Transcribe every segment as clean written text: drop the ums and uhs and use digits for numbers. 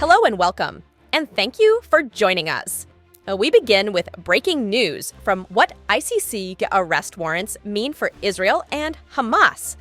Hello and welcome, and thank you for joining us. We begin with breaking news from what ICC arrest warrants mean for Israel and Hamas.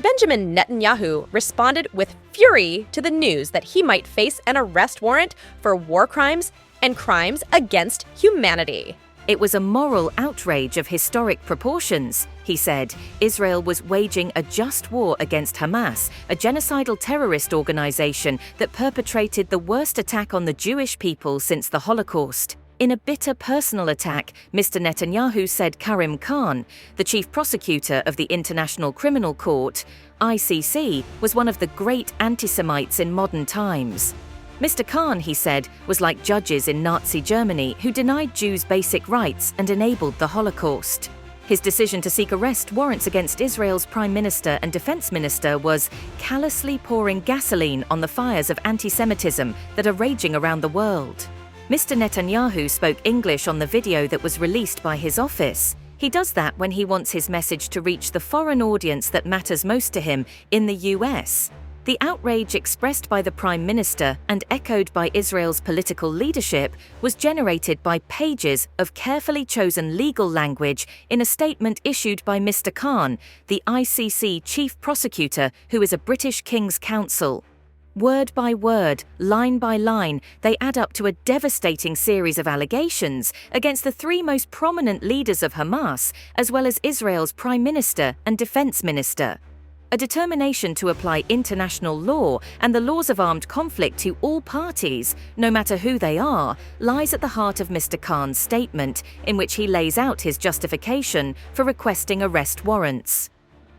Benjamin Netanyahu responded with fury to the news that he might face an arrest warrant for war crimes and crimes against humanity. It was a moral outrage of historic proportions, he said. Israel was waging a just war against Hamas, a genocidal terrorist organization that perpetrated the worst attack on the Jewish people since the Holocaust. In a bitter personal attack, Mr. Netanyahu said Karim Khan, the chief prosecutor of the International Criminal Court, ICC, was one of the great anti-Semites in modern times. Mr. Khan, he said, was like judges in Nazi Germany who denied Jews basic rights and enabled the Holocaust. His decision to seek arrest warrants against Israel's Prime Minister and Defense Minister was callously pouring gasoline on the fires of anti-Semitism that are raging around the world. Mr. Netanyahu spoke English on the video that was released by his office. He does that when he wants his message to reach the foreign audience that matters most to him in the US. The outrage expressed by the Prime Minister and echoed by Israel's political leadership was generated by pages of carefully chosen legal language in a statement issued by Mr. Khan, the ICC chief prosecutor, who is a British King's Counsel. Word by word, line by line, they add up to a devastating series of allegations against the three most prominent leaders of Hamas, as well as Israel's Prime Minister and Defense Minister. A determination to apply international law and the laws of armed conflict to all parties, no matter who they are, lies at the heart of Mr. Khan's statement, in which he lays out his justification for requesting arrest warrants.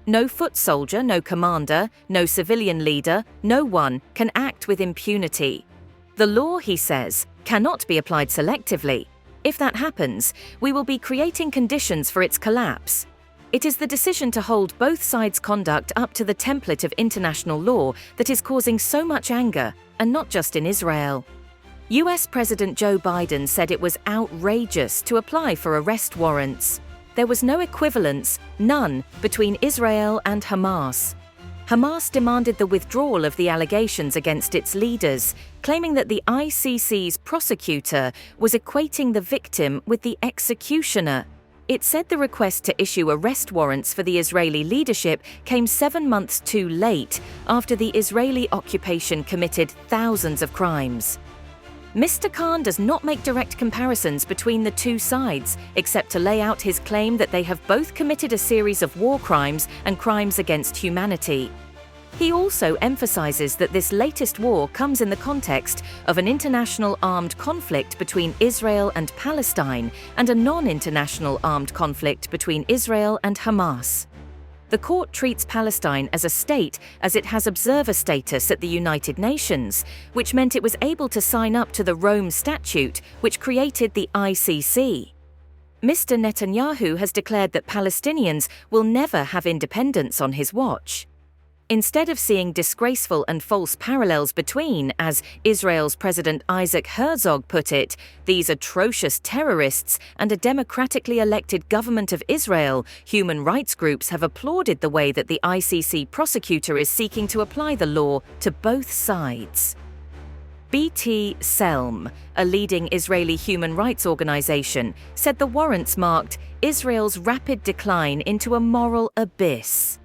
No foot soldier, no commander, no civilian leader, no one can act with impunity. The law, he says, cannot be applied selectively. If that happens, we will be creating conditions for its collapse. It is the decision to hold both sides' conduct up to the template of international law that is causing so much anger, and not just in Israel. US President Joe Biden said it was outrageous to apply for arrest warrants. There was no equivalence, none, between Israel and Hamas. Hamas demanded the withdrawal of the allegations against its leaders, claiming that the ICC's prosecutor was equating the victim with the executioner. It said the request to issue arrest warrants for the Israeli leadership came 7 months too late after the Israeli occupation committed thousands of crimes. Mr. Khan does not make direct comparisons between the two sides, except to lay out his claim that they have both committed a series of war crimes and crimes against humanity. He also emphasizes that this latest war comes in the context of an international armed conflict between Israel and Palestine and a non-international armed conflict between Israel and Hamas. The court treats Palestine as a state as it has observer status at the United Nations, which meant it was able to sign up to the Rome Statute, which created the ICC. Mr. Netanyahu has declared that Palestinians will never have independence on his watch. Instead of seeing disgraceful and false parallels between, as Israel's President Isaac Herzog put it, these atrocious terrorists and a democratically elected government of Israel, human rights groups have applauded the way that the ICC prosecutor is seeking to apply the law to both sides. BT Selm, a leading Israeli human rights organization, said the warrants marked Israel's rapid decline into a moral abyss.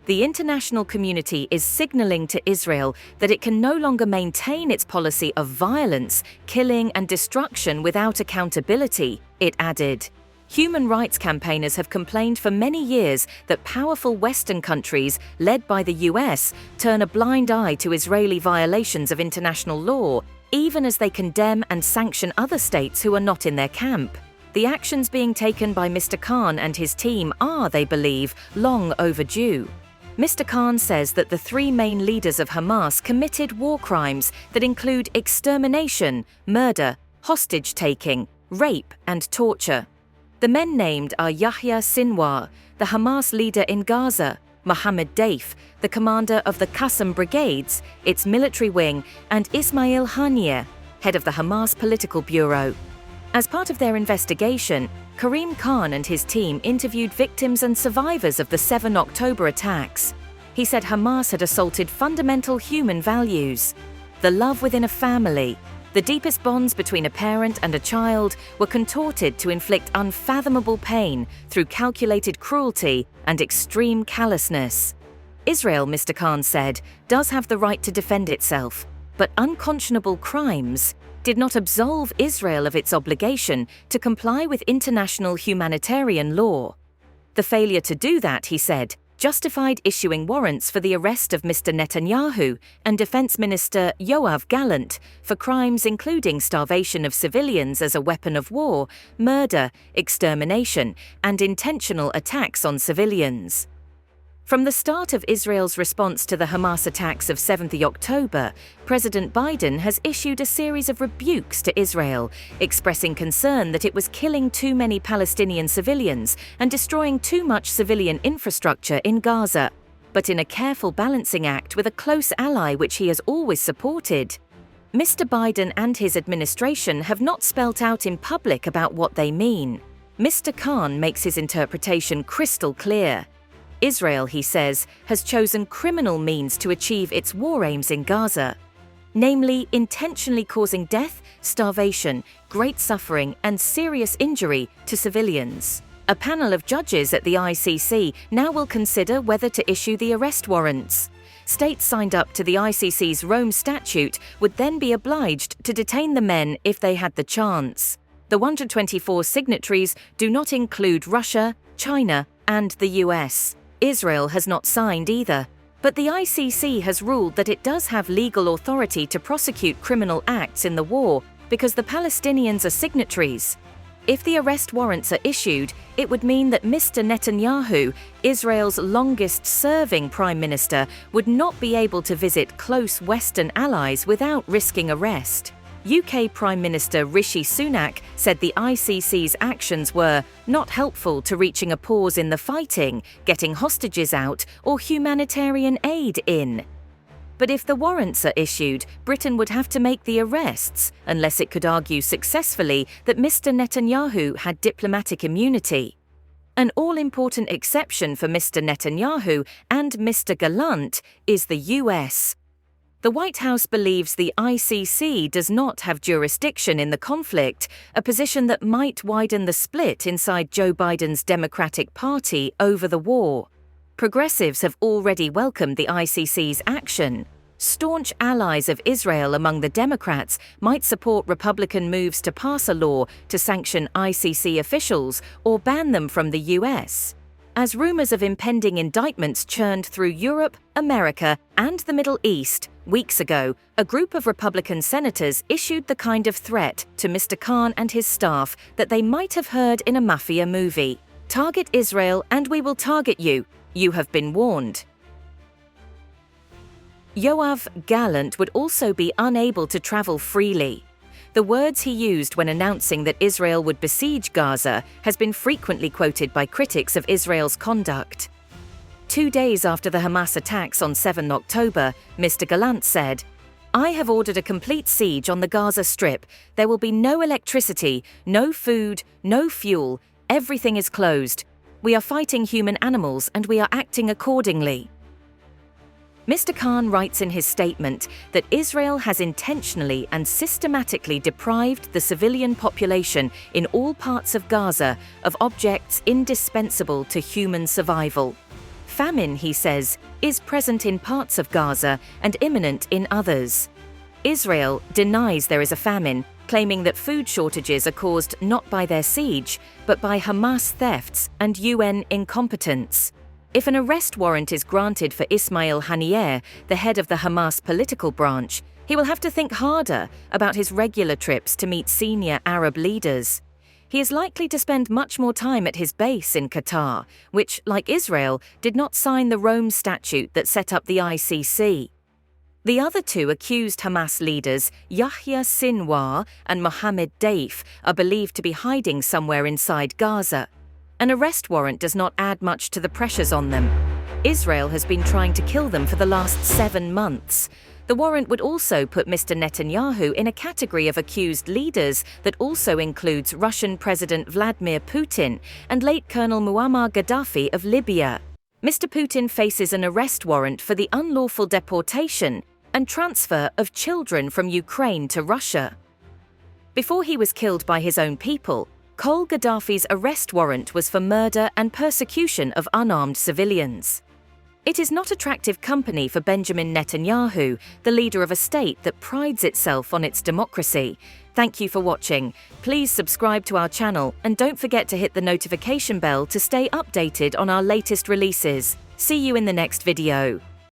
The international community is signaling to Israel that it can no longer maintain its policy of violence, killing and destruction without accountability, it added. Human rights campaigners have complained for many years that powerful Western countries, led by the US, turn a blind eye to Israeli violations of international law, even as they condemn and sanction other states who are not in their camp. The actions being taken by Mr. Khan and his team are, they believe, long overdue. Mr. Khan says that the three main leaders of Hamas committed war crimes that include extermination, murder, hostage-taking, rape, and torture. The men named are Yahya Sinwar, the Hamas leader in Gaza, Mohammed Daif, the commander of the Qassam Brigades, its military wing, and Ismail Haniyeh, head of the Hamas Political Bureau. As part of their investigation, Karim Khan and his team interviewed victims and survivors of the 7 October attacks. He said Hamas had assaulted fundamental human values. The love within a family, the deepest bonds between a parent and a child, were contorted to inflict unfathomable pain through calculated cruelty and extreme callousness. Israel, Mr. Khan said, does have the right to defend itself, but unconscionable crimes did not absolve Israel of its obligation to comply with international humanitarian law. The failure to do that, he said, justified issuing warrants for the arrest of Mr. Netanyahu and Defense Minister Yoav Gallant for crimes including starvation of civilians as a weapon of war, murder, extermination, and intentional attacks on civilians. From the start of Israel's response to the Hamas attacks of 7th October, President Biden has issued a series of rebukes to Israel, expressing concern that it was killing too many Palestinian civilians and destroying too much civilian infrastructure in Gaza, but in a careful balancing act with a close ally which he has always supported. Mr. Biden and his administration have not spelt out in public about what they mean. Mr. Khan makes his interpretation crystal clear. Israel, he says, has chosen criminal means to achieve its war aims in Gaza, namely intentionally causing death, starvation, great suffering, and serious injury to civilians. A panel of judges at the ICC now will consider whether to issue the arrest warrants. States signed up to the ICC's Rome Statute would then be obliged to detain the men if they had the chance. The 124 signatories do not include Russia, China, and the US. Israel has not signed either, but the ICC has ruled that it does have legal authority to prosecute criminal acts in the war because the Palestinians are signatories. If the arrest warrants are issued, it would mean that Mr. Netanyahu, Israel's longest-serving prime minister, would not be able to visit close Western allies without risking arrest. UK Prime Minister Rishi Sunak said the ICC's actions were not helpful to reaching a pause in the fighting, getting hostages out, or humanitarian aid in. But if the warrants are issued, Britain would have to make the arrests, unless it could argue successfully that Mr. Netanyahu had diplomatic immunity. An all-important exception for Mr. Netanyahu and Mr. Gallant is the US. The White House believes the ICC does not have jurisdiction in the conflict, a position that might widen the split inside Joe Biden's Democratic Party over the war. Progressives have already welcomed the ICC's action. Staunch allies of Israel among the Democrats might support Republican moves to pass a law to sanction ICC officials or ban them from the US. As rumors of impending indictments churned through Europe, America, and the Middle East, weeks ago, a group of Republican senators issued the kind of threat to Mr. Khan and his staff that they might have heard in a mafia movie. Target Israel and we will target you. You have been warned. Yoav Gallant would also be unable to travel freely. The words he used when announcing that Israel would besiege Gaza has been frequently quoted by critics of Israel's conduct. 2 days after the Hamas attacks on 7 October, Mr. Gallant said, "I have ordered a complete siege on the Gaza Strip. There will be no electricity, no food, no fuel. Everything is closed. We are fighting human animals and we are acting accordingly." Mr. Khan writes in his statement that Israel has intentionally and systematically deprived the civilian population in all parts of Gaza of objects indispensable to human survival. Famine, he says, is present in parts of Gaza and imminent in others. Israel denies there is a famine, claiming that food shortages are caused not by their siege, but by Hamas thefts and UN incompetence. If an arrest warrant is granted for Ismail Haniyeh, the head of the Hamas political branch, he will have to think harder about his regular trips to meet senior Arab leaders. He is likely to spend much more time at his base in Qatar, which, like Israel, did not sign the Rome Statute that set up the ICC. The other two accused Hamas leaders, Yahya Sinwar and Mohammed Daif, are believed to be hiding somewhere inside Gaza. An arrest warrant does not add much to the pressures on them. Israel has been trying to kill them for the last 7 months. The warrant would also put Mr. Netanyahu in a category of accused leaders that also includes Russian President Vladimir Putin and late Colonel Muammar Gaddafi of Libya. Mr. Putin faces an arrest warrant for the unlawful deportation and transfer of children from Ukraine to Russia. Before he was killed by his own people, Col Gaddafi's arrest warrant was for murder and persecution of unarmed civilians. It is not attractive company for Benjamin Netanyahu, the leader of a state that prides itself on its democracy. Thank you for watching. Please subscribe to our channel and don't forget to hit the notification bell to stay updated on our latest releases. See you in the next video.